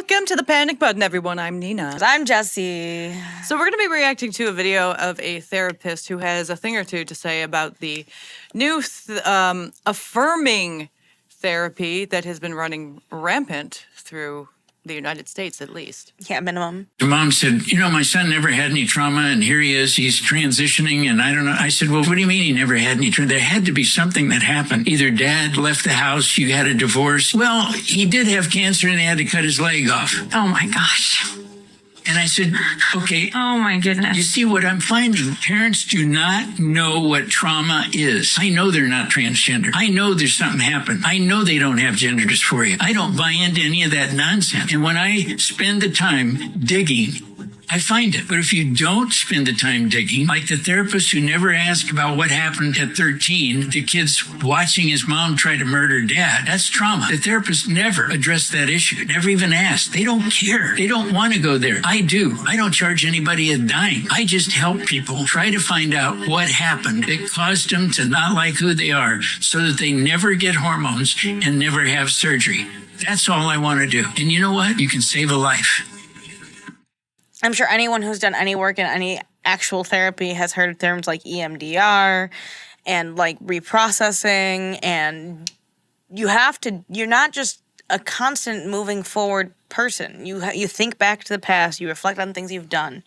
Welcome to the Panic Button, everyone. I'm Nina. I'm Jessie. So we're going to be reacting to a video of a therapist who has a thing or two to say about the new affirming therapy that has been running rampant through the United States, at least. Yeah, minimum. The mom said, my son never had any trauma, and here he is, he's transitioning, and I don't know. I said, well, what do you mean he never had any trauma? There had to be something that happened. Either dad left the house, you had a divorce. Well, he did have cancer, and they had to cut his leg off. Oh, my gosh. And I said, okay. Oh, my goodness. You see what I'm finding? Parents do not know what trauma is. I know they're not transgender. I know there's something happened. I know they don't have gender dysphoria. I don't buy into any of that nonsense. And when I spend the time digging, I find it. But if you don't spend the time digging, like the therapist who never asked about what happened at 13, the kid's watching his mom try to murder dad, that's trauma. The therapist never addressed that issue, never even asked. They don't care. They don't want to go there. I do. I don't charge anybody a dime. I just help people try to find out what happened that caused them to not like who they are so that they never get hormones and never have surgery. That's all I want to do. And you know what? You can save a life. I'm sure anyone who's done any work in any actual therapy has heard terms like EMDR and like reprocessing, and you're not just a constant moving forward person. You think back to the past, you reflect on things you've done.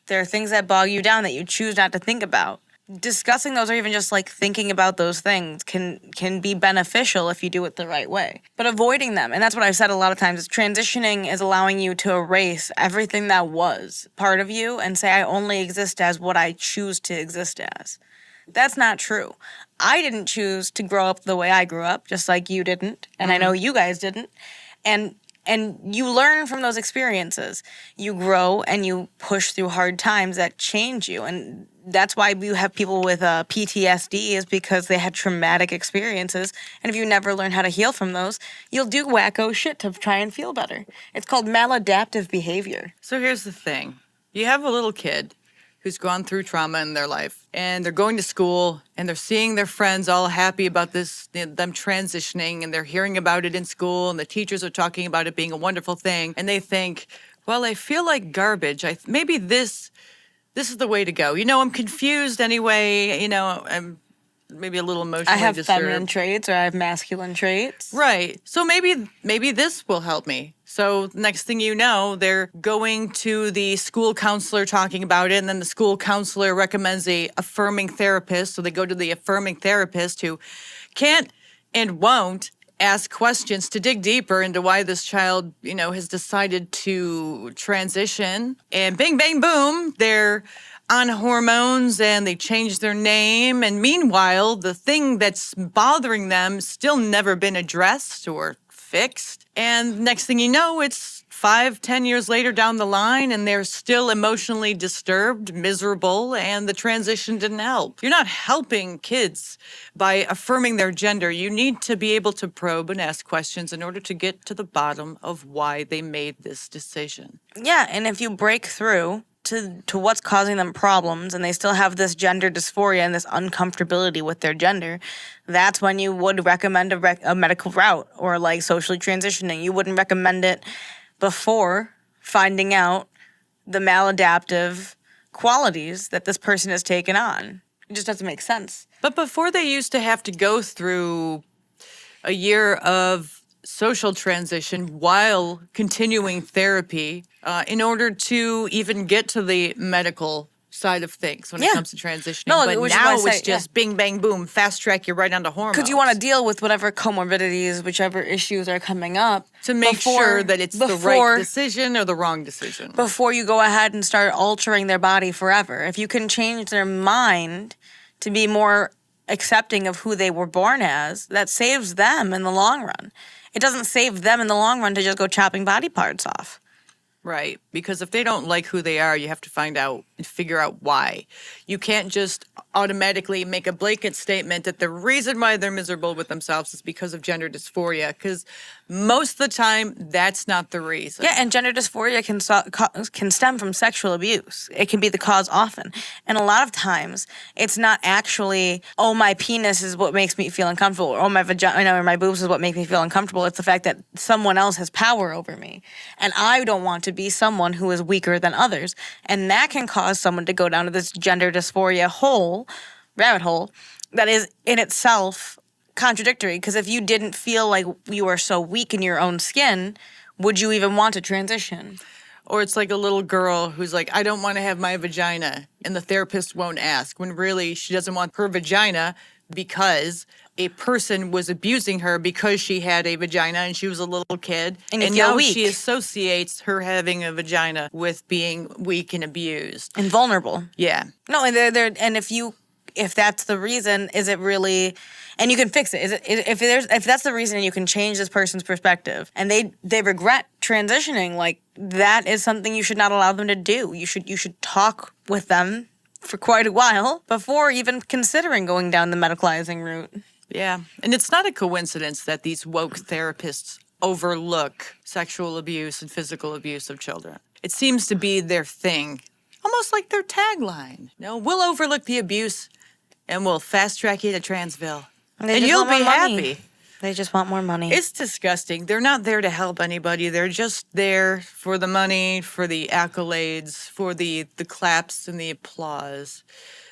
There are things that bog you down that you choose not to think about. Discussing those or even just like thinking about those things can be beneficial if you do it the right way. But avoiding them, and that's what I've said a lot of times, is transitioning is allowing you to erase everything that was part of you and say, I only exist as what I choose to exist as. That's not true. I didn't choose to grow up the way I grew up, just like you didn't, and I know you guys didn't. And you learn from those experiences. You grow and you push through hard times that change you. And that's why we have people with PTSD, is because they had traumatic experiences. And if you never learn how to heal from those, you'll do wacko shit to try and feel better. It's called maladaptive behavior. So here's the thing. You have a little kid who's gone through trauma in their life, and they're going to school, and they're seeing their friends all happy about this, them transitioning, and they're hearing about it in school, and the teachers are talking about it being a wonderful thing, and they think, well, I feel like garbage. Maybe this is the way to go. I'm confused anyway. I'm maybe a little emotionally I have disturbed. feminine traits, or I have masculine traits. Right. So maybe this will help me. So next thing you know, they're going to the school counselor talking about it, and then the school counselor recommends a affirming therapist. So they go to the affirming therapist who can't and won't ask questions to dig deeper into why this child, has decided to transition. And bing, bang, boom, they're on hormones and they change their name. And meanwhile, the thing that's bothering them still never been addressed or fixed. And next thing you know, it's 5-10 years later down the line, and they're still emotionally disturbed, miserable, and the transition didn't help. You're not helping kids by affirming their gender. You need to be able to probe and ask questions in order to get to the bottom of why they made this decision. Yeah, and if you break through to what's causing them problems, and they still have this gender dysphoria and this uncomfortability with their gender, that's when you would recommend a medical route, or like socially transitioning. You wouldn't recommend it before finding out the maladaptive qualities that this person has taken on. It just doesn't make sense. But before, they used to have to go through a year of social transition while continuing therapy in order to even get to the medical side of things when it comes to transitioning. No, but now it's just bing, bang, boom, fast track, you're right onto hormones. Because you want to deal with whatever comorbidities, whichever issues are coming up. To make sure that it's the right decision or the wrong decision. Before you go ahead and start altering their body forever. If you can change their mind to be more accepting of who they were born as, that saves them in the long run. It doesn't save them in the long run to just go chopping body parts off. Right, because if they don't like who they are, you have to find out and figure out why. You can't just automatically make a blanket statement that the reason why they're miserable with themselves is because of gender dysphoria, because most of the time that's not the reason. Yeah, and gender dysphoria can stem from sexual abuse. It can be the cause often. And a lot of times, it's not actually, oh, my penis is what makes me feel uncomfortable, or oh, my vagina or my boobs is what make me feel uncomfortable. It's the fact that someone else has power over me. And I don't want to be someone who is weaker than others. And that can cause someone to go down to this gender dysphoria rabbit hole, that is in itself contradictory, because if you didn't feel like you were so weak in your own skin, would you even want to transition? Or it's like a little girl who's like, I don't want to have my vagina, and the therapist won't ask, when really she doesn't want her vagina because a person was abusing her because she had a vagina and she was a little kid. And you feel now weak. she associates her having a vagina with being weak and abused. And vulnerable. Yeah. No, and and if that's the reason, is it really? And you can fix it. Is it if that's the reason, and you can change this person's perspective, and they regret transitioning, like that is something you should not allow them to do. You should talk with them for quite a while before even considering going down the medicalizing route. Yeah. And it's not a coincidence that these woke therapists overlook sexual abuse and physical abuse of children. It seems to be their thing, almost like their tagline. No, we'll overlook the abuse and we'll fast track you to Transville. And just you'll want more be money. happy. They just want more money. It's disgusting. They're not there to help anybody. They're just there for the money, for the accolades, for the claps and the applause.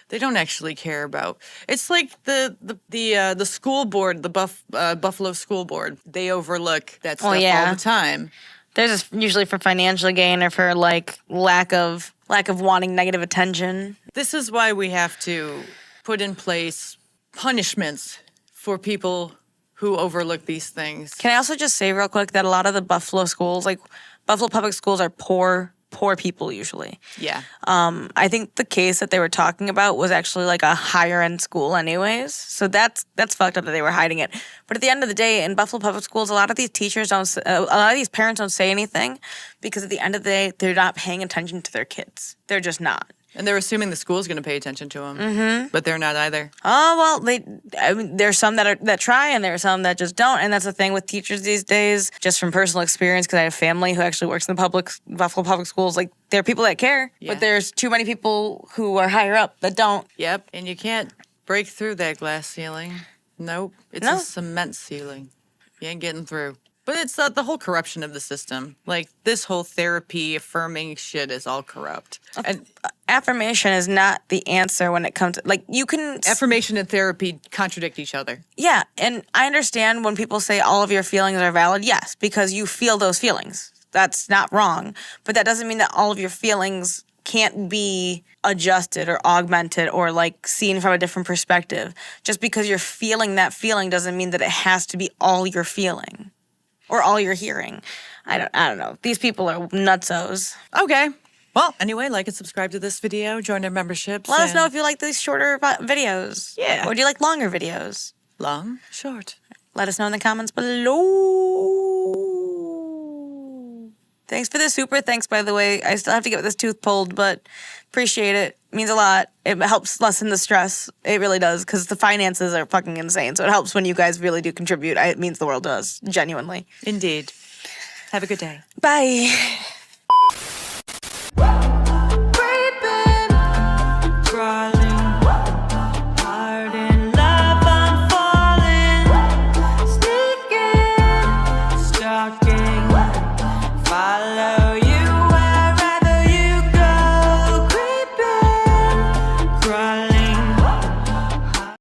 They don't actually care about. It's like the school board, the Buffalo School Board. They overlook that stuff all the time. There's usually for financial gain or for like lack of wanting negative attention. This is why we have to put in place punishments for people who overlook these things. Can I also just say real quick that a lot of the Buffalo schools, like Buffalo public schools, are poor people usually. Yeah. I think the case that they were talking about was actually like a higher end school anyways. So that's fucked up that they were hiding it. But at the end of the day, in Buffalo public schools, a lot of these parents don't say anything because at the end of the day, they're not paying attention to their kids. They're just not. And they're assuming the school's going to pay attention to them, but they're not either. Oh, well, there's some that try and there are some that just don't. And that's the thing with teachers these days, just from personal experience, because I have family who actually works in the Buffalo public schools. Like, there are people that care, but there's too many people who are higher up that don't. Yep, and you can't break through that glass ceiling. Nope, it's a cement ceiling. You ain't getting through. But it's the whole corruption of the system. Like, this whole therapy affirming shit is all corrupt. And affirmation is not the answer when it comes to, like, you can... Affirmation and therapy contradict each other. Yeah, and I understand when people say all of your feelings are valid, yes, because you feel those feelings. That's not wrong. But that doesn't mean that all of your feelings can't be adjusted or augmented or, like, seen from a different perspective. Just because you're feeling that feeling doesn't mean that it has to be all you're feeling. Or all you're hearing. I don't know. These people are nutsos. Okay. Well, anyway, like and subscribe to this video. Join our memberships. Let us know if you like these shorter videos. Yeah. Or do you like longer videos? Long, short. Let us know in the comments below. Thanks for the super thanks, by the way. I still have to get this tooth pulled, but appreciate it. Means a lot. It helps lessen the stress. It really does, because the finances are fucking insane. So it helps when you guys really do contribute. It means the world to us, genuinely. Indeed. Have a good day. Bye.